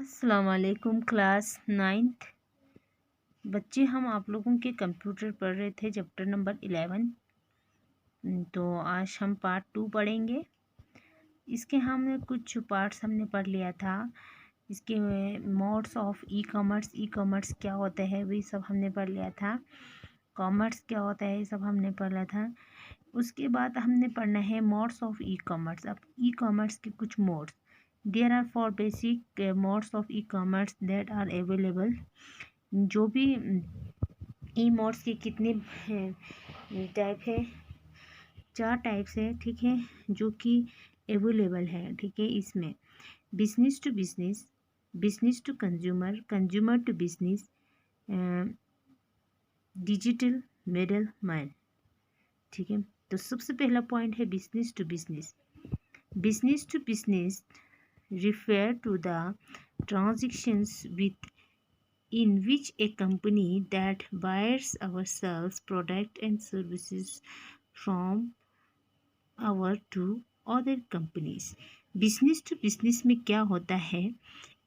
अस्सलाम वालेकुम class 9th बच्चे, हम आप लोगों के कंप्यूटर पढ़ रहे थे चैप्टर नंबर 11। तो आज हम पार्ट 2 पढ़ेंगे। इसके हमने कुछ पार्ट्स हमने पढ़ लिया था। इसके मोड्स ऑफ ई कॉमर्स क्या होता है वही सब हमने पढ़ लिया था। कॉमर्स क्या होता है ये सब हमने पढ़ लिया था। उसके बाद हमने पढ़ना है मोड्स ऑफ ई कॉमर्स। अब ई कॉमर्स के कुछ modes, there are four basic modes of e commerce that are available. जो भी ई मोड्स के कितने टाइप है, 4 टाइप्स है, ठीक है, जो कि अवेलेबल है, ठीक है। इसमें business to business, business to consumer, consumer to business, digital middle man, ठीक है। तो सबसे पहला पॉइंट है business to business. Business to business refer to the transactions in which a company that buys or sells product and services from our to other companies। Business to business में क्या होता है,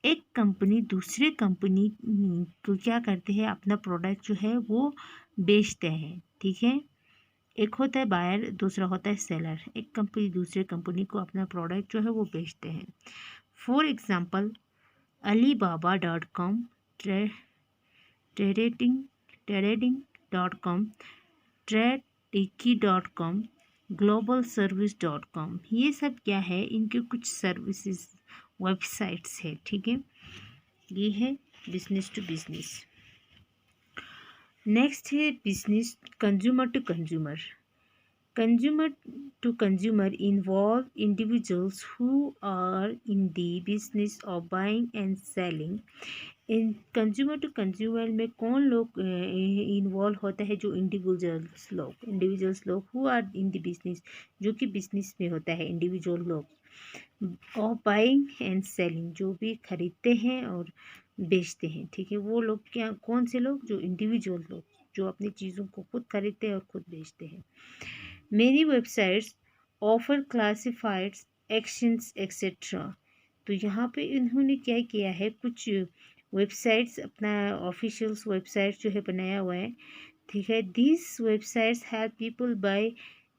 एक कंपनी दूसरे company को क्या करते हैं, अपना प्रोडक्ट जो है वो बेचते हैं, ठीक है। एक होता है बायर, दूसरा होता है सेलर। एक कंपनी दूसरे कंपनी को अपना प्रोडक्ट जो है वो बेचते हैं। For example alibaba.com, trading.com, tradeki.com, globalservice.com, ये सब क्या है, इनके कुछ सर्विसेज वेबसाइट्स है, ठीक है। ये है बिजनेस टू बिजनेस। नेक्स्ट है business consumer to consumer. Consumer to consumer involve individuals who are in the business of buying and selling। इन कंज्यूमर टू कंज्यूमर में कौन लोग इन्वॉल्व होता है, जो इंडिविजुअल्स लोग who are in the business, जो कि बिजनेस में होता है, इंडिविजुअल लोग। और बाइंग एंड सेलिंग, जो भी खरीदते हैं और बेचते हैं, ठीक है। वो लोग क्या, कौन से लोग, जो इंडिविजुअल लोग, जो अपनी चीज़ों को खुद खरीदते हैं और खुद बेचते हैं। Many websites offer classifieds, actions etc। तो यहाँ पे इन्होंने क्या किया है, कुछ वेबसाइट्स अपना ऑफिशियल्स वेबसाइट जो है बनाया हुआ है, ठीक है। This websites help people buy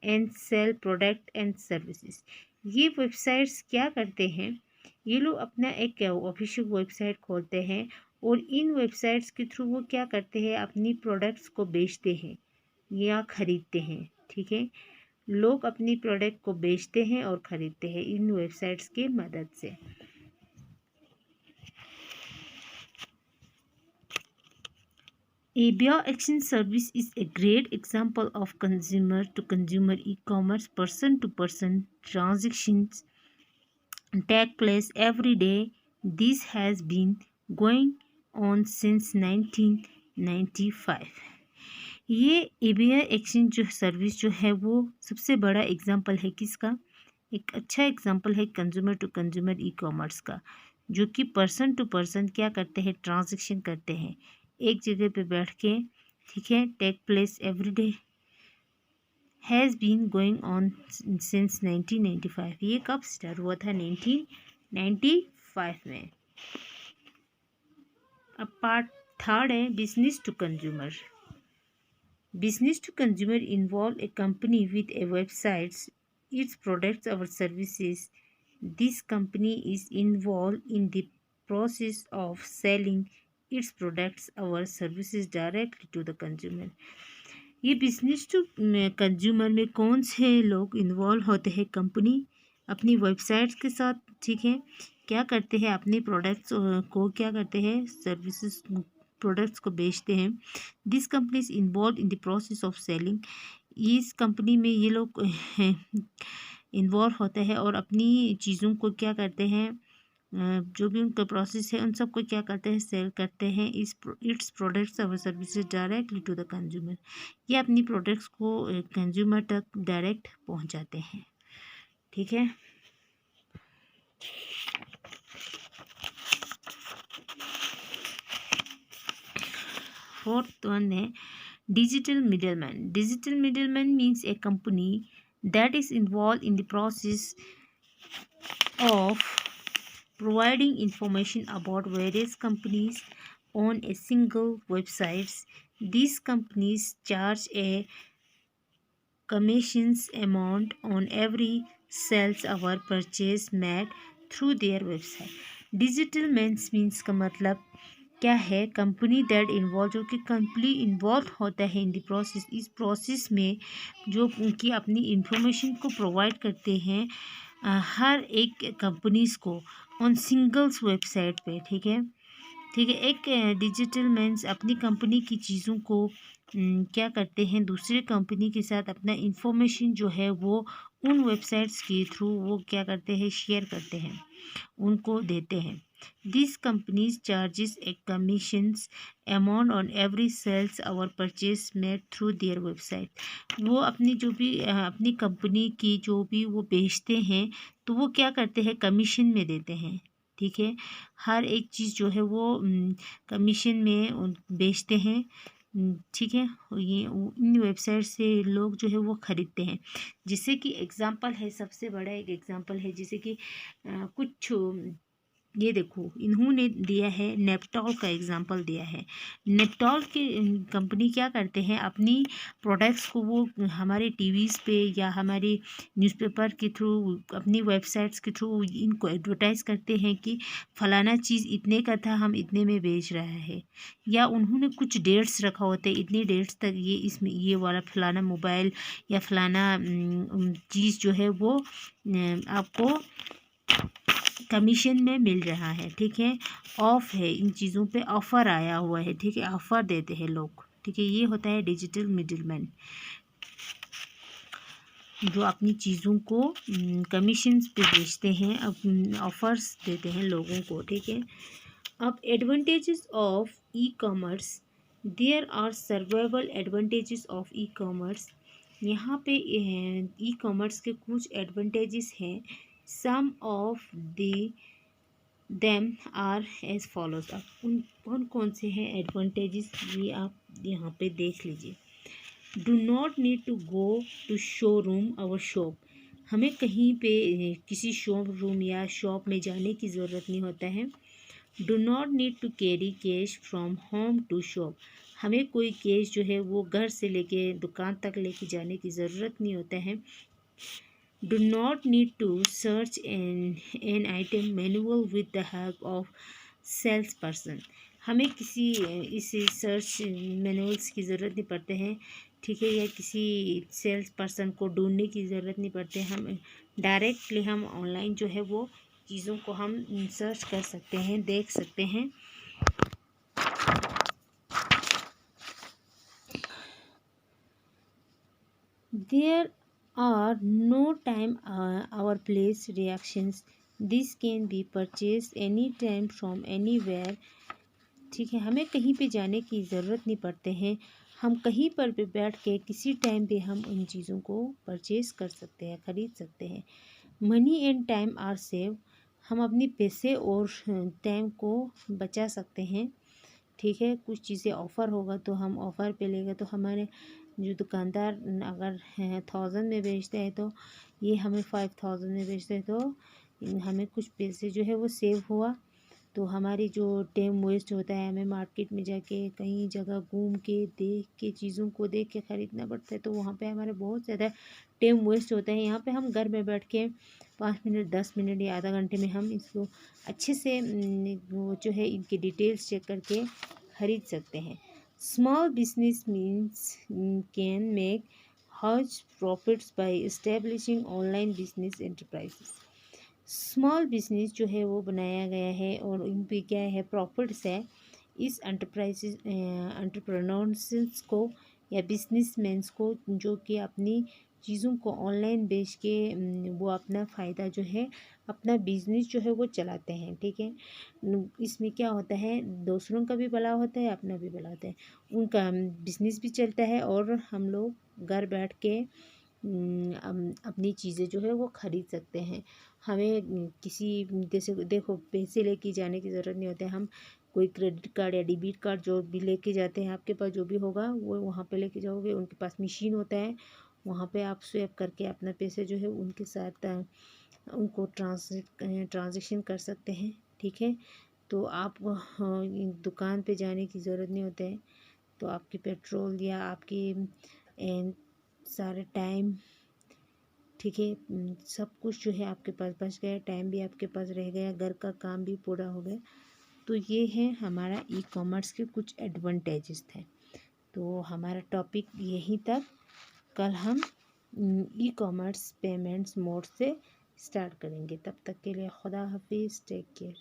and sell product and services. ये वेबसाइट्स क्या करते हैं, ये लोग अपना एक ऑफिशियल वेबसाइट खोलते हैं और इन वेबसाइट्स के थ्रू वो क्या करते हैं, अपनी प्रोडक्ट्स को बेचते हैं या खरीदते हैं, ठीक है। लोग अपनी प्रोडक्ट को बेचते हैं और खरीदते हैं इन वेबसाइट्स की मदद से। ABIA Action Service is a great example of consumer to consumer e-commerce, person to person transactions take place every day। This has been going on since 1995। ये ABI एक्सचेंज जो सर्विस जो है वो सबसे बड़ा एग्जाम्पल है किसका, एक अच्छा एग्जाम्पल है consumer to consumer e commerce का, जो कि पर्सन टू पर्सन क्या करते हैं, ट्रांजैक्शन करते हैं एक जगह पे बैठ के, ठीक है। Take place every day, has been going on since 1995। ये कब स्टार्ट हुआ था, 1995 में। अब पार्ट 3 है business to consumer. Business to consumer involve a company with a website, its products or services. This company is involved in the process of selling its products or services directly to the consumer। ये business to consumer में कौन से लोग involve होते हैं, company अपनी websites के साथ, ठीक है, क्या करते हैं, अपने प्रोडक्ट्स को क्या करते हैं, सर्विसेज प्रोडक्ट्स को बेचते हैं। This company is involve in the process of selling. इस कंपनी में ये लोग इन्वॉल्व होते हैं और अपनी चीज़ों को क्या करते हैं, जो भी उनका प्रोसेस है उन सबको क्या करते हैं, सेल करते हैं इट्स प्रोडक्ट्स और services directly to the consumer. ये अपनी प्रोडक्ट्स को कंज्यूमर तक डायरेक्ट पहुंचाते हैं, ठीक है। फोर्थ वन है digital middleman. Digital middleman means A company that is involve in the process of providing information about various companies on a single website. These companies charge a commissions amount on every sales our purchase made through their website. Digital means का मतलब क्या है? Company that involve, जो कि company involve होता है in the process, इस process में जो उनकी अपनी इंफॉर्मेशन को प्रोवाइड करते हैं हर एक कंपनीज को ऑन सिंगल्स वेबसाइट पे। ठीक है, ठीक है। एक डिजिटल मीन्स अपनी कंपनी की चीज़ों को क्या करते हैं, दूसरे कंपनी के साथ अपना इंफॉर्मेशन जो है वो उन वेबसाइट्स के थ्रू वो क्या करते हैं, शेयर करते हैं, उनको देते हैं। This companies charges a commissions amount on every sales or purchase made through their website. वो अपनी जो भी अपनी कंपनी की जो भी वो बेचते हैं तो वो क्या करते हैं, कमीशन में देते हैं। ठीक है, हर एक चीज़ जो है वो कमीशन में बेचते हैं। ठीक है, ये इन वेबसाइट से लोग जो है वो ख़रीदते हैं। जैसे कि एग्ज़ाम्पल है, सबसे बड़ा एक एग्ज़ाम्पल है, जैसे कि कुछ ये देखो इन्होंने दिया है, नेपटॉल का एग्जांपल दिया है। नेपटॉल के कंपनी क्या करते हैं, अपनी प्रोडक्ट्स को वो हमारे टीवीज़ पे या हमारे न्यूज़पेपर के थ्रू, अपनी वेबसाइट्स के थ्रू इनको एडवर्टाइज़ करते हैं कि फ़लाना चीज़ इतने का था, हम इतने में बेच रहा है। या उन्होंने कुछ डेट्स रखा होता है, इतनी डेट्स तक ये इसमें ये वाला फ़लाना मोबाइल या फ़लाना चीज़ जो है वो आपको कमीशन में मिल रहा है। ठीक है, ऑफ है, इन चीज़ों पे ऑफ़र आया हुआ है। ठीक है, ऑफ़र देते हैं लोग। ठीक है, ये होता है डिजिटल मिडिलमैन, जो अपनी चीज़ों को कमीशंस पे बेचते हैं, अब ऑफ़र्स देते हैं लोगों को। ठीक है, अब advantages of e commerce, there are survival advantages of e commerce. यहाँ पे ई कॉमर्स के कुछ एडवांटेजेस हैं। Some of the them are as follows. अब उन कौन से हैं एडवांटेजेस, ये आप यहाँ पे देख लीजिए। Do not need to go to showroom or shop. हमें कहीं पे किसी शोरूम या शॉप में जाने की ज़रूरत नहीं होता है। Do not need to carry cash from home to shop. हमें कोई कैश जो है वो घर से लेके दुकान तक लेके जाने की ज़रूरत नहीं होता है। Do not need to search an item manual with the help of salesperson। हमें किसी इस सर्च मैनुअल्स की ज़रूरत नहीं पड़ते हैं। ठीक है, या किसी सेल्स पर्सन को ढूंढने की ज़रूरत नहीं पड़ती। हम डायरेक्टली हम ऑनलाइन जो है वो चीज़ों को हम सर्च कर सकते हैं, देख सकते हैं। There are no time or place reactions. This can be purchased anytime from anywhere। ठीक है, हमें कहीं पे जाने की ज़रूरत नहीं पड़ते हैं। हम कहीं पर भी बैठ के किसी टाइम पे हम उन चीज़ों को परचेज़ कर सकते हैं, ख़रीद सकते हैं। Money and time are save. हम अपनी पैसे और टाइम को बचा सकते हैं। ठीक है, कुछ चीज़ें ऑफ़र होगा तो हम ऑफ़र पे लेंगे, तो हमारे जो दुकानदार अगर 1000 में बेचते हैं तो ये हमें 5000 में बेचते हैं, तो हमें कुछ पैसे जो है वो सेव हुआ। तो हमारी जो टाइम वेस्ट होता है, हमें मार्केट में जाके कई जगह घूम के देख के चीज़ों को देख के ख़रीदना पड़ता है, तो वहाँ पे हमारे बहुत ज़्यादा टाइम वेस्ट होता है। यहाँ पे हम घर में बैठ के 5 मिनट 10 मिनट या आधा घंटे में हम इसको अच्छे से वो जो है इनकी डिटेल्स चेक करके ख़रीद सकते हैं। Small business means can make huge profits by establishing online business enterprises. Small business जो है वो बनाया गया है और इन पे क्या है, प्रॉफिट्स है। इस एंटरप्रेन्योर्स को या बिजनेसमैन्स को, जो कि अपनी चीज़ों को ऑनलाइन बेच के वो अपना फ़ायदा जो है, अपना बिजनेस जो है वो चलाते हैं। ठीक है, इसमें क्या होता है, दूसरों का भी भला होता है, अपना भी भला होता है। उनका बिजनेस भी चलता है और हम लोग घर बैठ के अपनी चीज़ें जो है वो ख़रीद सकते हैं। हमें किसी जैसे देखो पैसे लेके जाने की ज़रूरत नहीं होती है। हम कोई क्रेडिट कार्ड या डेबिट कार्ड जो भी लेके जाते हैं, आपके पास जो भी होगा वो वहाँ पे लेके जाओगे, उनके पास मशीन होता है, वहाँ पे आप स्वैप करके अपना पैसे जो है उनके साथ उनको ट्रांजेक्शन कर सकते हैं। ठीक है, तो आप दुकान पे जाने की ज़रूरत नहीं होता है। तो आपकी पेट्रोल या आपकी सारे टाइम, ठीक है, सब कुछ जो है आपके पास बच गया, टाइम भी आपके पास रह गया, घर का काम भी पूरा हो गया। तो ये है हमारा ई कॉमर्स के कुछ एडवांटेजेस थे। तो हमारा टॉपिक यहीं तक। कल हम ई कॉमर्स पेमेंट्स मोड से स्टार्ट करेंगे। तब तक के लिए खुदा हाफिज़, टेक केयर।